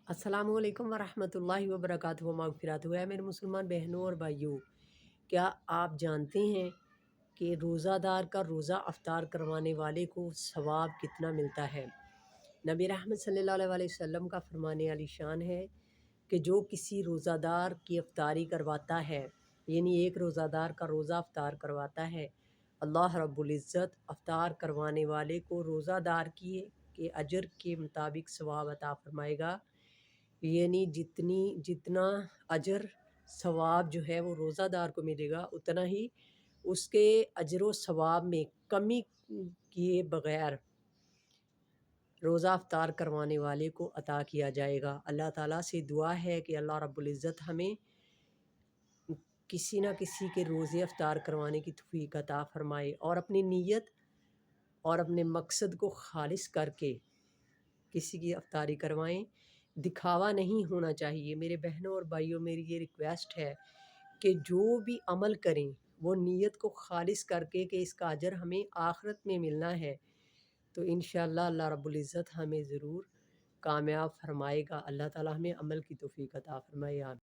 السلام علیکم ورحمۃ اللہ وبرکاتہ مغفرات ہے میرے مسلمان بہنوں اور بھائیوں، کیا آپ جانتے ہیں کہ روزہ دار کا روزہ افطار کروانے والے کو ثواب کتنا ملتا ہے؟ نبی رحمت صلی اللہ علیہ وسلم کا فرمانے علی شان ہے کہ جو کسی روزہ دار کی افطاری کرواتا ہے، یعنی ایک روزہ دار کا روزہ افطار کرواتا ہے، اللہ رب العزت افطار کروانے والے کو روزہ دار کے اجر کے مطابق ثواب عطا فرمائے گا، یعنی جتنا اجر ثواب جو ہے وہ روزہ دار کو ملے گا، اتنا ہی اس کے اجر و ثواب میں کمی کیے بغیر روزہ افطار کروانے والے کو عطا کیا جائے گا۔ اللہ تعالیٰ سے دعا ہے کہ اللہ رب العزت ہمیں کسی نہ کسی کے روزے افطار کروانے کی توفیق عطا فرمائے، اور اپنی نیت اور اپنے مقصد کو خالص کر کے کسی کی افطاری کروائیں۔ دکھاوا نہیں ہونا چاہیے۔ میرے بہنوں اور بھائیوں، میری یہ ریکویسٹ ہے کہ جو بھی عمل کریں وہ نیت کو خالص کر کے کہ اس کا اجر ہمیں آخرت میں ملنا ہے، تو انشاءاللہ اللہ رب العزت ہمیں ضرور کامیاب فرمائے گا۔ اللہ تعالیٰ ہمیں عمل کی توفیق عطا فرمائے۔ آمین۔